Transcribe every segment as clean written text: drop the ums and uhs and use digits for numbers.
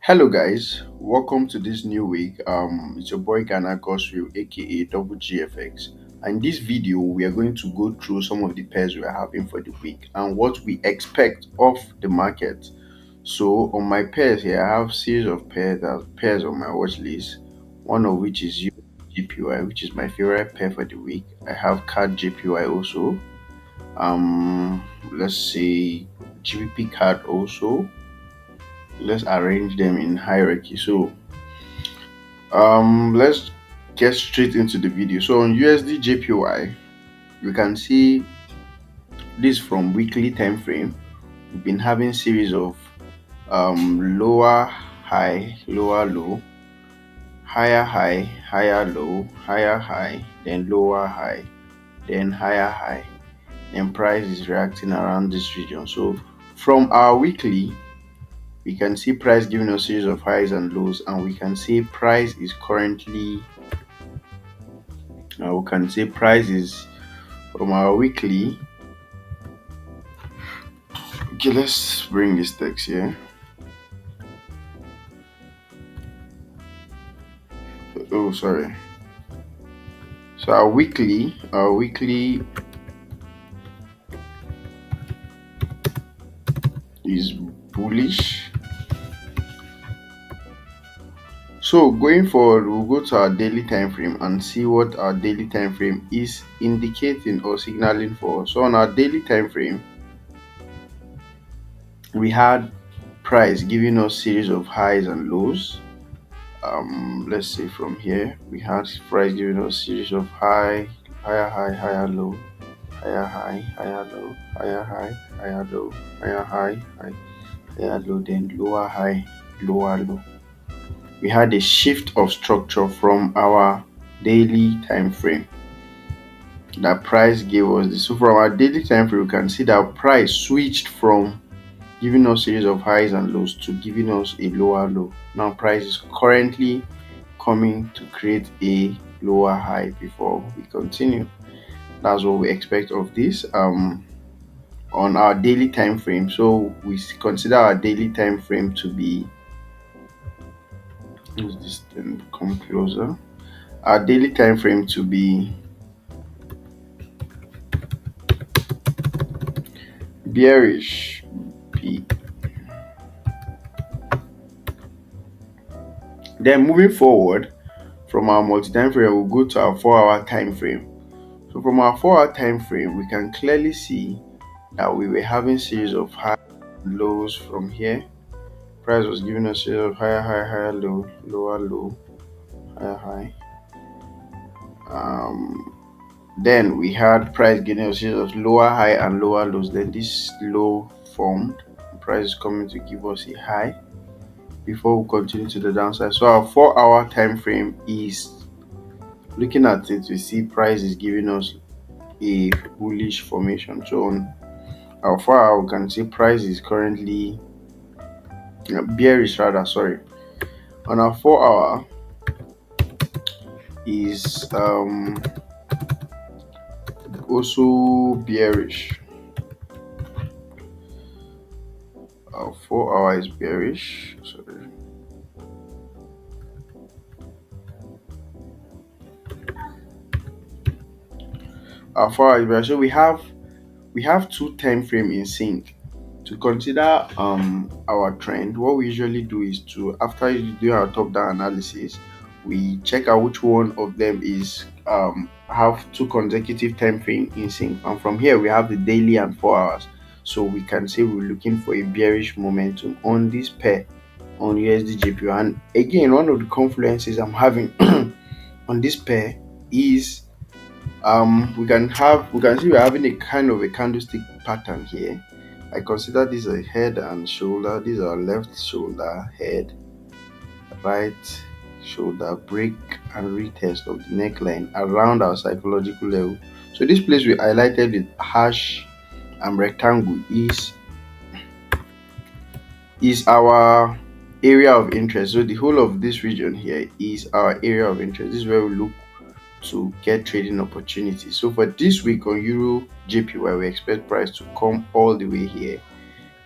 Hello guys, welcome to this new week. It's your boy Ghana Gosreal aka Double GFX. And in this video, we are going to go through some of the pairs we are having for the week and what we expect of the market. So on my pairs here, I have series of pairs on my watch list. One of which is USDJPY, which is my favorite pair for the week. I have CADJPY also. Let's say GBPCAD also. Let's arrange them in hierarchy. So let's get straight into the video. So on USDJPY, you can see this from weekly time frame. We've been having series of lower high, lower low, higher low, higher high, then lower high, then higher high. And price is reacting around this region. So from our weekly, we can see price giving us series of highs and lows, and we can see price is currently we can say price is from our weekly. Okay, let's bring this text here. Oh, sorry. So our weekly is bullish. So going forward, we'll go to our daily time frame and see what our daily time frame is indicating or signaling for. So on our daily time frame, we had price giving us series of highs and lows. Let's say from here we had price giving us series of higher low, higher low, higher high, higher low, higher low, then lower high, lower low. We had a shift of structure from our daily time frame. That price gave us this. So from our daily time frame, we can see that price switched from giving us series of highs and lows to giving us a lower low. Now price is currently coming to create a lower high before we continue. That's what we expect of this on our daily time frame. So we consider our daily time frame to be, use this then come closer, our daily time frame to be bearish P. Then moving forward from our multi-time frame, we'll go to our 4-hour time frame. So from our 4-hour time frame, we can clearly see that we were having series of high and lows from here. Price was giving us series of higher low, lower low, higher high. Then we had price giving us series of lower high and lower lows. Then this low formed. Price is coming to give us a high before we continue to the downside. So our 4-hour time frame is looking at it. We see price is giving us a bullish formation. So on our 4-hour, we can see price is currently bearish rather. Sorry, on our 4-hour is also bearish. Our 4-hour is bearish. Sorry. Our 4-hour is bearish. So we have two time frame in sync. To consider our trend, what we usually do is to, after you do our top-down analysis, we check out which one of them is have two consecutive time frame in sync, and from here we have the daily and 4 hours. So we can say we're looking for a bearish momentum on this pair on USDJPY. And again, one of the confluences I'm having on this pair is we can see we're having a kind of a candlestick pattern here. I consider this a head and shoulder. These are left shoulder, head, right shoulder, break and retest of the neckline around our psychological level. So this place we highlighted with hash and rectangle is our area of interest. So the whole of this region here is our area of interest. This is where we look to get trading opportunities. So for this week on Euro JPY, we expect price to come all the way here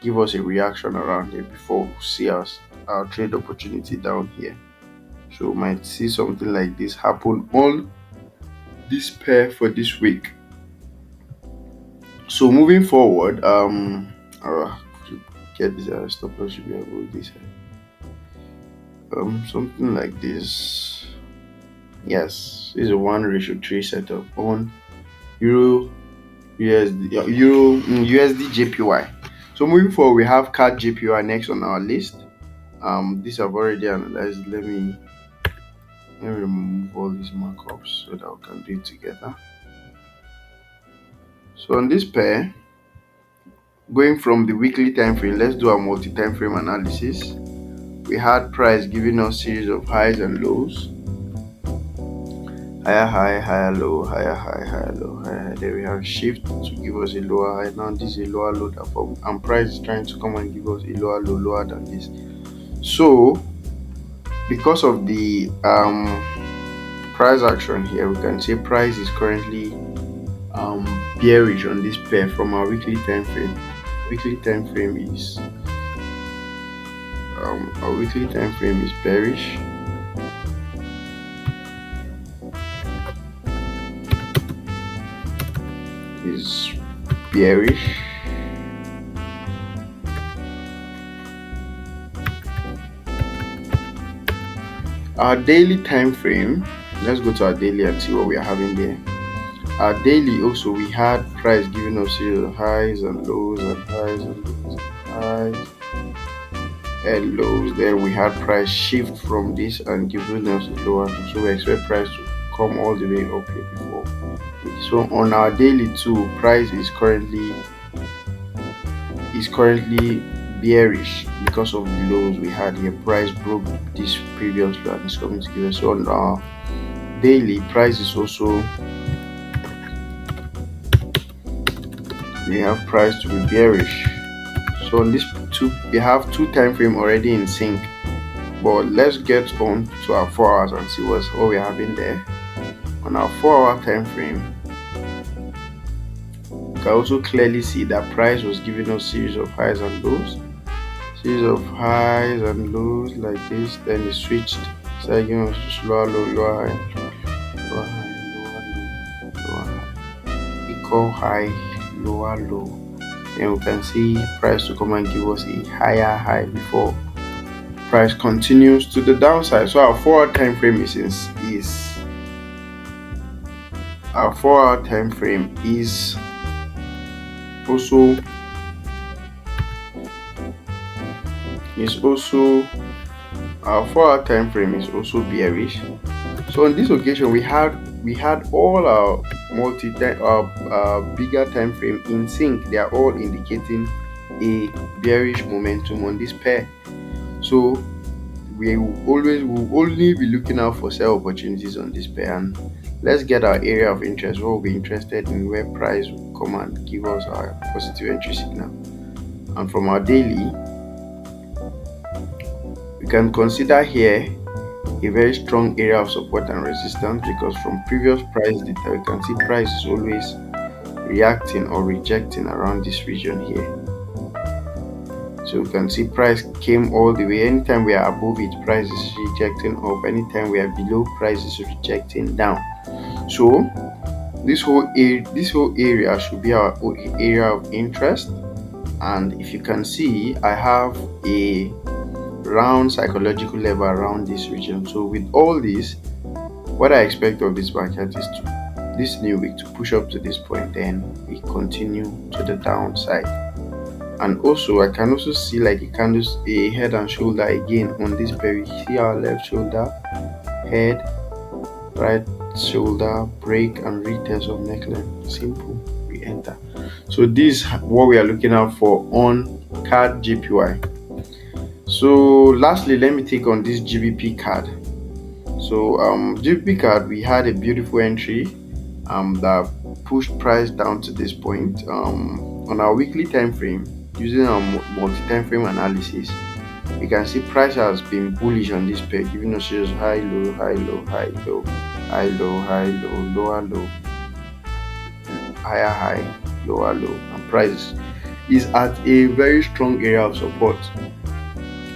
give us a reaction around here before we see our trade opportunity down here. So we might see something like this happen on this pair for this week. So moving forward, to get this stop loss should be about this, something like this. Yes, this is a 1:3 setup on Euro USD USDJPY. So moving forward, we have CADJPY next on our list. These I've already analyzed. Let me remove all these markups so that we can do it together. So on this pair, going from the weekly time frame, let's do a multi-time frame analysis. We had price giving us series of highs and lows. Higher high, higher low, higher high, higher low, higher high. Then we have shift to give us a lower high. Now this is a lower low that form, and price is trying to come and give us a lower low lower than this. So because of the price action here, we can say price is currently bearish on this pair from our weekly time frame. Weekly time frame is our weekly time frame is bearish. Is bearish. Our daily time frame, let's go to our daily and see what we are having there. Our daily also, we had price giving us series of highs and lows and highs and lows and highs and lows. Then we had price shift from this and giving us a lower, so we expect price to come all the way up here before. So on our daily too, price is currently bearish because of the lows we had here. Price broke this previous low and it's coming together. So on our daily, price is also, we have price to be bearish. So on this two, we have two time frame already in sync. But let's get on to our 4 hours and see what we're having there. On our 4-hour time frame, you can also clearly see that price was giving us series of highs and lows, series of highs and lows like this. Then it switched, started giving us lower low, lower high, lower high, lower low, lower high, equal high, lower low. And we can see price to come and give us a higher high before price continues to the downside. So our 4-hour time frame our 4-hour time frame is also our 4-hour time frame is also bearish. So on this occasion, we had all our bigger time frame in sync. They are all indicating a bearish momentum on this pair. So we will only be looking out for sell opportunities on this pair. And let's get our area of interest. What we'll be interested in, where price will come and give us our positive entry signal. And from our daily, we can consider here a very strong area of support and resistance, because from previous price data we can see price is always reacting or rejecting around this region here. So we can see price came all the way. Anytime we are above it, price is rejecting up. Anytime we are below, price is rejecting down. So this whole area should be our area of interest. And if you can see, I have a round psychological level around this region. So with all this, what I expect of this market is this new week to push up to this point, then we continue to the downside. And also I can also see like a head and shoulder again on this pair. See our left shoulder, head, right shoulder, break and retest of neckline. Simple, we enter. So this is what we are looking out for on CADJPY. So lastly, let me take on this GBPCAD. So GBPCAD, we had a beautiful entry that pushed price down to this point. On our weekly time frame, using our multi-time frame analysis, you can see price has been bullish on this pair, giving us just high low, high low, high low, high low, high low, lower low, higher high, lower low, and price is at a very strong area of support.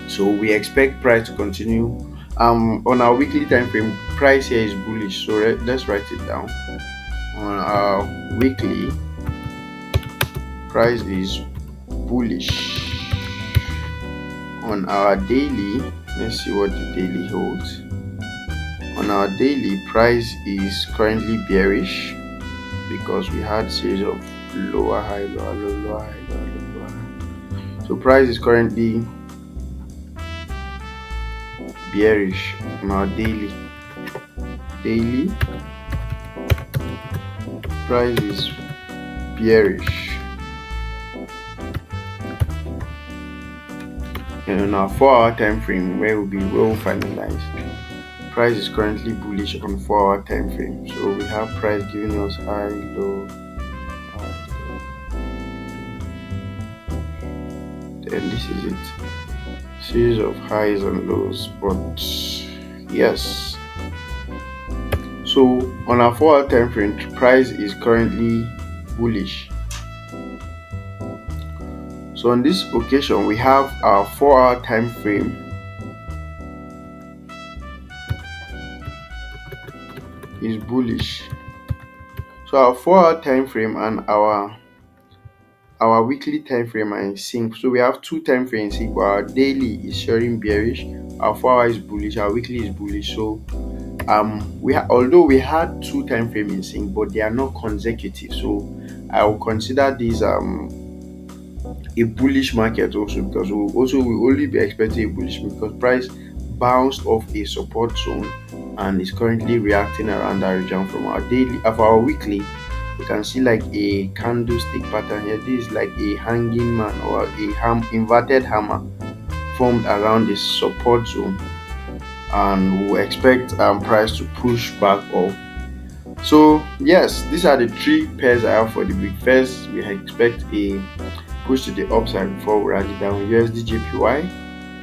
So we expect price to continue. On our weekly time frame, price here is bullish. So let's write it down. On our weekly, price is bullish. On our daily, let's see what the daily holds. On our daily, price is currently bearish because we had series of lower high, lower low, lower high, lower low, lower high. So price is currently bearish on our daily. Daily price is bearish, and on our 4-hour time frame, where will be well finalized, price is currently bullish on 4-hour time frame. So we have price giving us high, low, high, low. Then this is it, series of highs and lows. But yes, so on our 4-hour time frame, price is currently bullish. So on this occasion, we have our 4-hour time frame is bullish. So our 4-hour time frame and our weekly time frame are in sync. So we have two time frames in sync. Our daily is showing bearish, our 4-hour is bullish, our weekly is bullish. So although we had two time frame in sync, but they are not consecutive. So I will consider this a bullish market also, because we only be expecting a bullish because price bounced off a support zone and is currently reacting around that region. From our daily of our weekly, you can see like a candlestick pattern here. This is like a hanging man or a inverted hammer formed around the support zone, and we expect price to push back up. So yes, these are the three pairs I have for the week. First, we expect a push to the upside before we write it down. USDJPY.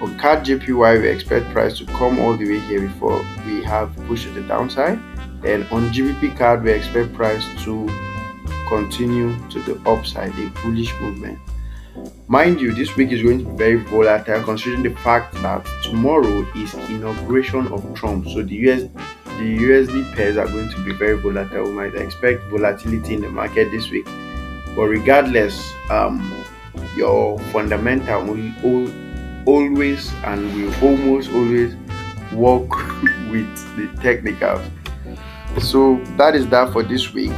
On CADJPY, we expect price to come all the way here before we have push to the downside. Then on GBPCAD, we expect price to continue to the upside, a bullish movement. Mind you, this week is going to be very volatile considering the fact that tomorrow is inauguration of Trump. So the USD pairs are going to be very volatile. We might expect volatility in the market this week. But regardless, your fundamental will always and will almost always work with the technicals. So that is that for this week.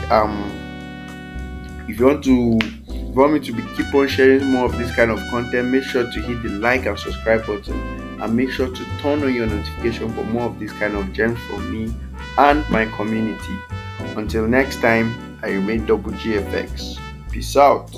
If you want me to keep on sharing more of this kind of content, make sure to hit the like and subscribe button, and make sure to turn on your notification for more of this kind of gems from me and my community. Until next time, I remain Double GFX. Peace out.